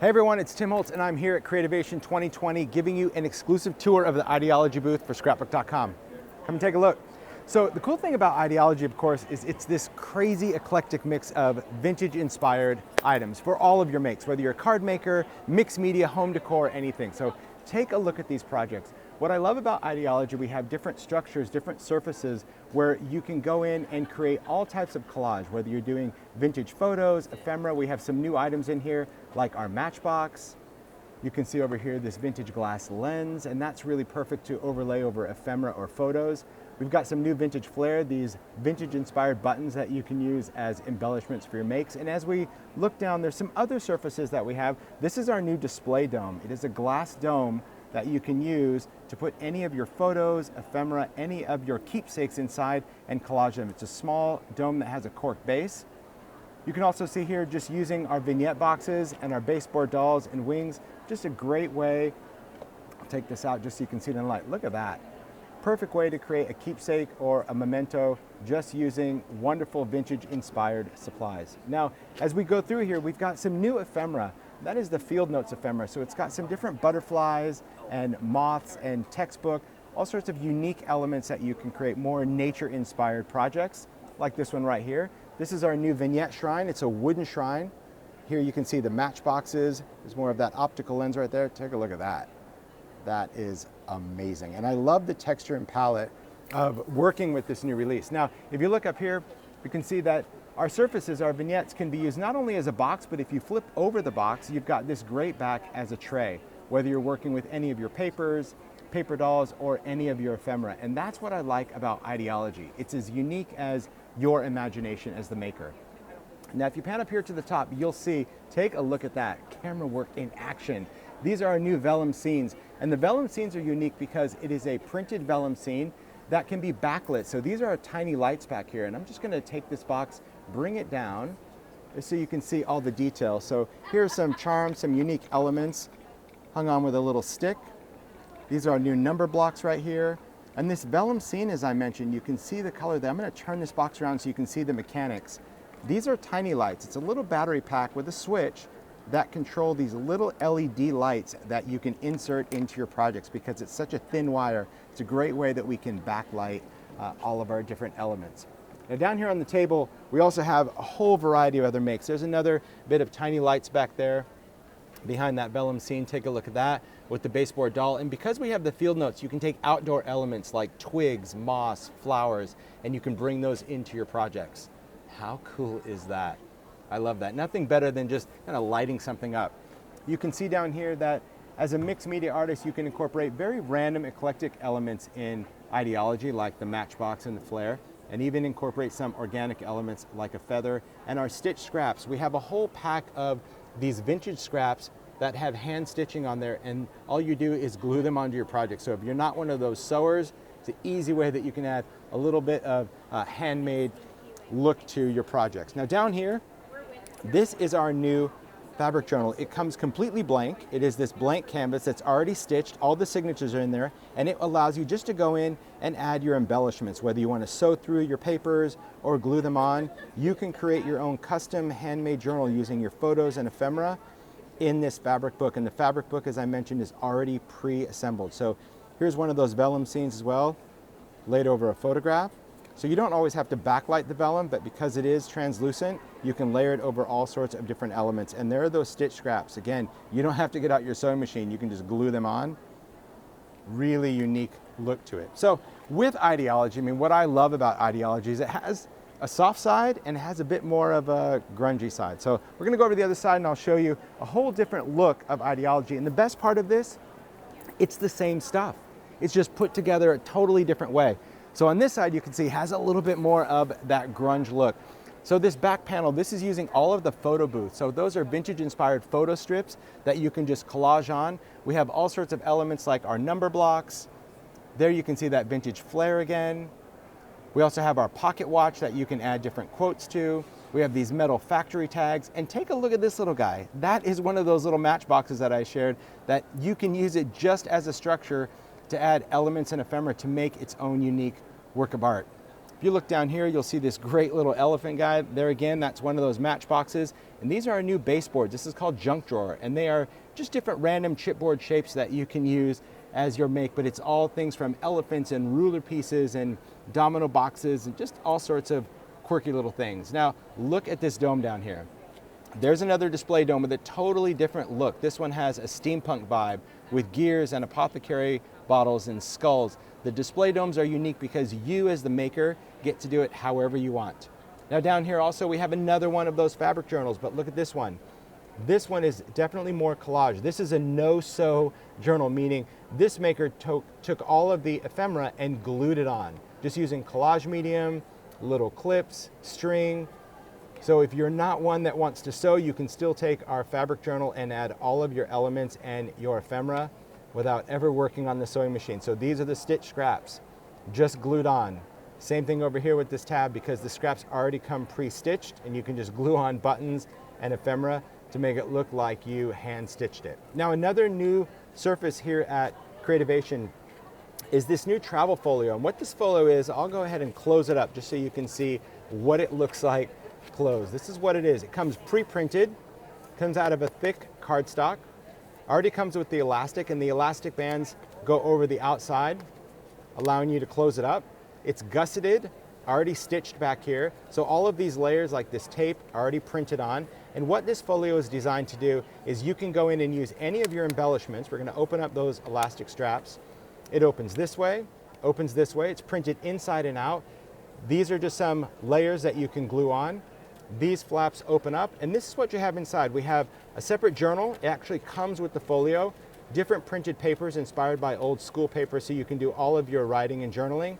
Hey everyone, it's Tim Holtz and I'm here at Creativation 2020 giving you an exclusive tour of the Idea-ology booth for Scrapbook.com. Come and take a look. So the cool thing about Idea-ology, of course, is it's this crazy eclectic mix of vintage inspired items for all of your makes, whether you're a card maker, mixed media, home decor, anything. So take a look at these projects. What I love about Idea-ology, we have different structures, different surfaces where you can go in and create all types of collage, whether you're doing vintage photos, ephemera. We have some new items in here like our matchbox. You can see over here this vintage glass lens, and that's really perfect to overlay over ephemera or photos. We've got some new vintage flair, these vintage inspired buttons that you can use as embellishments for your makes. And as we look down, there's some other surfaces that we have. This is our new display dome. It is a glass dome that you can use to put any of your photos, ephemera, any of your keepsakes inside and collage them. It's a small dome that has a cork base. You can also see here just using our vignette boxes and our baseboard dolls and wings, just a great way. I'll take this out just so you can see it in the light. Look at that. Perfect way to create a keepsake or a memento just using wonderful vintage inspired supplies. Now, as we go through here, we've got some new ephemera. That is the Field Notes ephemera. So it's got some different butterflies and moths and textbook, all sorts of unique elements that you can create more nature-inspired projects, like this one right here. This is our new vignette shrine. It's a wooden shrine. Here you can see the matchboxes. There's more of that optical lens right there. Take a look at that. That is amazing. And I love the texture and palette of working with this new release. Now, if you look up here, you can see that our surfaces, our vignettes, can be used not only as a box, but if you flip over the box, you've got this great back as a tray, whether you're working with any of your papers, paper dolls, or any of your ephemera. And that's what I like about Idea-ology. It's as unique as your imagination as the maker. Now, if you pan up here to the top, you'll see, take a look at that, camera work in action. These are our new vellum scenes. And the vellum scenes are unique because it is a printed vellum scene that can be backlit. So these are our tiny lights back here. And I'm just gonna take this box, bring it down, so you can see all the details. So here's some charms, some unique elements, hung on with a little stick. These are our new number blocks right here. And this vellum scene, as I mentioned, you can see the color there. I'm gonna turn this box around so you can see the mechanics. These are tiny lights. It's a little battery pack with a switch that control these little LED lights that you can insert into your projects because it's such a thin wire. It's a great way that we can backlight all of our different elements. Now down here on the table, we also have a whole variety of other makes. There's another bit of tiny lights back there behind that vellum scene. Take a look at that with the baseboard doll. And because we have the Field Notes, you can take outdoor elements like twigs, moss, flowers, and you can bring those into your projects. How cool is that? I love that. Nothing better than just kind of lighting something up. You can see down here that as a mixed media artist, you can incorporate very random eclectic elements in Idea-ology, like the matchbox and the flare, and even incorporate some organic elements like a feather. And our stitch scraps, we have a whole pack of these vintage scraps that have hand stitching on there, and all you do is glue them onto your project. So if you're not one of those sewers, it's an easy way that you can add a little bit of handmade look to your projects. Now down here, this is our new fabric journal. It comes completely blank. It is this blank canvas that's already stitched. All the signatures are in there, and it allows you just to go in and add your embellishments. Whether you want to sew through your papers or glue them on, you can create your own custom handmade journal using your photos and ephemera in this fabric book. And the fabric book, as I mentioned, is already pre-assembled. So here's one of those vellum scenes as well, laid over a photograph. So you don't always have to backlight the vellum, but because it is translucent, you can layer it over all sorts of different elements. And there are those stitch scraps. Again, you don't have to get out your sewing machine. You can just glue them on. Really unique look to it. So with Idea-ology, I mean, what I love about Idea-ology is it has a soft side and it has a bit more of a grungy side. So we're gonna go over to the other side and I'll show you a whole different look of Idea-ology. And the best part of this, it's the same stuff. It's just put together a totally different way. So on this side, you can see it has a little bit more of that grunge look. So this back panel, this is using all of the photo booths. So those are vintage inspired photo strips that you can just collage on. We have all sorts of elements like our number blocks. There you can see that vintage flare again. We also have our pocket watch that you can add different quotes to. We have these metal factory tags, and take a look at this little guy. That is one of those little matchboxes that I shared that you can use it just as a structure to add elements and ephemera to make its own unique work of art. If you look down here, you'll see this great little elephant guy. There again, that's one of those matchboxes. And these are our new baseboards. This is called junk drawer, and they are just different random chipboard shapes that you can use as your make, but it's all things from elephants and ruler pieces and domino boxes and just all sorts of quirky little things. Now, look at this dome down here. There's another display dome with a totally different look. This one has a steampunk vibe with gears and apothecary bottles and skulls. The display domes are unique because you as the maker get to do it however you want. Now down here also we have another one of those fabric journals, but look at this one. This one is definitely more collage. This is a no-sew journal, meaning this maker took all of the ephemera and glued it on, just using collage medium, little clips, string. So if you're not one that wants to sew, you can still take our fabric journal and add all of your elements and your ephemera without ever working on the sewing machine. So these are the stitch scraps, just glued on. Same thing over here with this tab, because the scraps already come pre-stitched and you can just glue on buttons and ephemera to make it look like you hand stitched it. Now another new surface here at Creativation is this new travel folio. And what this folio is, I'll go ahead and close it up just so you can see what it looks like closed. This is what it is. It comes pre-printed, comes out of a thick cardstock, already comes with the elastic, and the elastic bands go over the outside, allowing you to close it up. It's gusseted, already stitched back here. So all of these layers like this tape are already printed on. And what this folio is designed to do is you can go in and use any of your embellishments. We're going to open up those elastic straps. It opens this way, opens this way. It's printed inside and out. These are just some layers that you can glue on. These flaps open up, and this is what you have inside. We have a separate journal. It actually comes with the folio, different printed papers inspired by old school paper, so you can do all of your writing and journaling.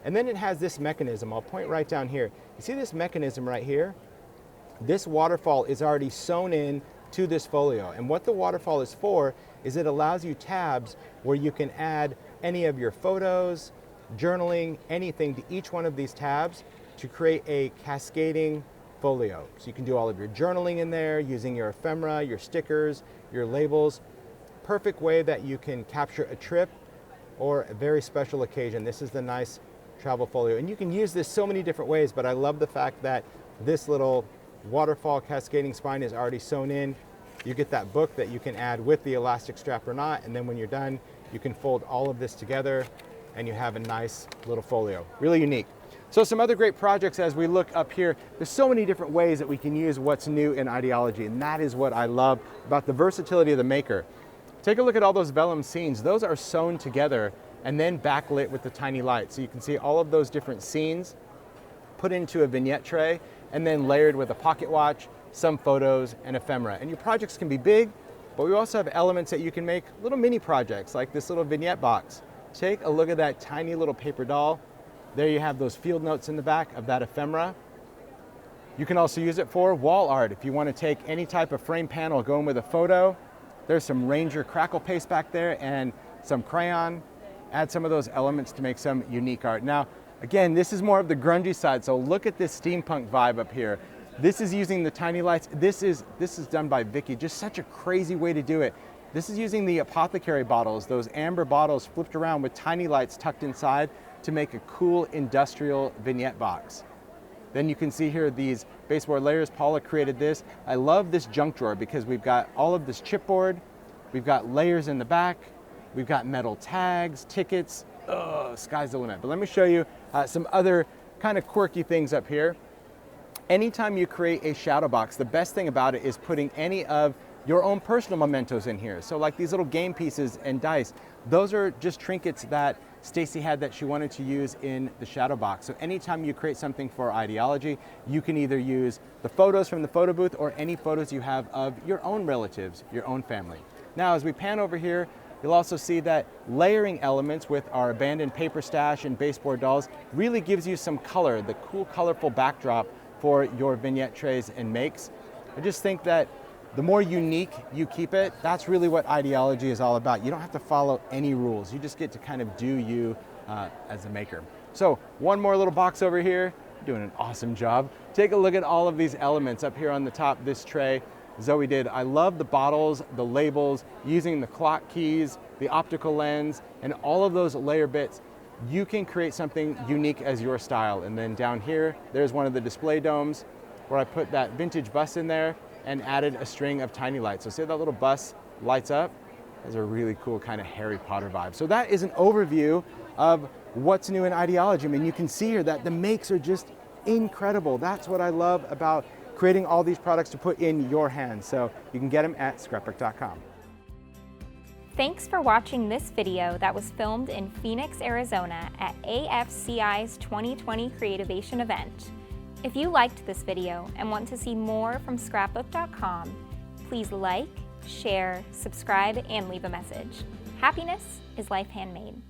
And then it has this mechanism. I'll point right down here. You see this mechanism right here? This waterfall is already sewn in to this folio. And what the waterfall is for is it allows you tabs where you can add any of your photos, journaling, anything to each one of these tabs to create a cascading folio. So you can do all of your journaling in there using your ephemera, your stickers, your labels. Perfect way that you can capture a trip or a very special occasion. This is the nice travel folio. And you can use this so many different ways, but I love the fact that this little waterfall cascading spine is already sewn in. You get that book that you can add with the elastic strap or not, and then when you're done, you can fold all of this together and you have a nice little folio. Really unique. So some other great projects as we look up here, there's so many different ways that we can use what's new in Idea-ology, and that is what I love about the versatility of the maker. Take a look at all those vellum scenes. Those are sewn together and then backlit with the tiny light. So you can see all of those different scenes put into a vignette tray and then layered with a pocket watch, some photos, and ephemera. And your projects can be big, but we also have elements that you can make little mini projects like this little vignette box. Take a look at that tiny little paper doll. There you have those field notes in the back of that ephemera. You can also use it for wall art. If you want to take any type of frame panel, go in with a photo. There's some Ranger crackle paste back there and some crayon. Add some of those elements to make some unique art. Now, again, this is more of the grungy side, so look at this steampunk vibe up here. This is using the tiny lights. This is done by Vicky, just such a crazy way to do it. This is using the apothecary bottles, those amber bottles flipped around with tiny lights tucked inside to make a cool industrial vignette box. Then you can see here these baseboard layers. Paula created this. I love this junk drawer because we've got all of this chipboard, we've got layers in the back, we've got metal tags, tickets. Sky's the limit. But let me show you some other kind of quirky things up here. Anytime you create a shadow box, the best thing about it is putting any of your own personal mementos in here. So like these little game pieces and dice, those are just trinkets that Stacy had that she wanted to use in the shadow box. So anytime you create something for Idea-ology, you can either use the photos from the photo booth or any photos you have of your own relatives, your own family. Now, as we pan over here, you'll also see that layering elements with our abandoned paper stash and baseboard dolls really gives you some color, the cool, colorful backdrop for your vignette trays and makes. I just think that the more unique you keep it, that's really what Idea-ology is all about. You don't have to follow any rules. You just get to kind of do you as a maker. So one more little box over here, doing an awesome job. Take a look at all of these elements up here on the top, this tray. Zoe did. I love the bottles, the labels, using the clock keys, the optical lens, and all of those layer bits. you can create something unique as your style. And then down here, there's one of the display domes where I put that vintage bus in there and added a string of tiny lights. So say that little bus lights up, has a really cool kind of Harry Potter vibe. So that is an overview of what's new in ideology. I mean, you can see here that the makes are just incredible. That's what I love about creating all these products to put in your hands. So you can get them at Scrapbook.com. Thanks for watching this video that was filmed in Phoenix, Arizona at AFCI's 2020 Creativation event. If you liked this video and want to see more from Scrapbook.com, please like, share, subscribe, and leave a message. Happiness is life handmade.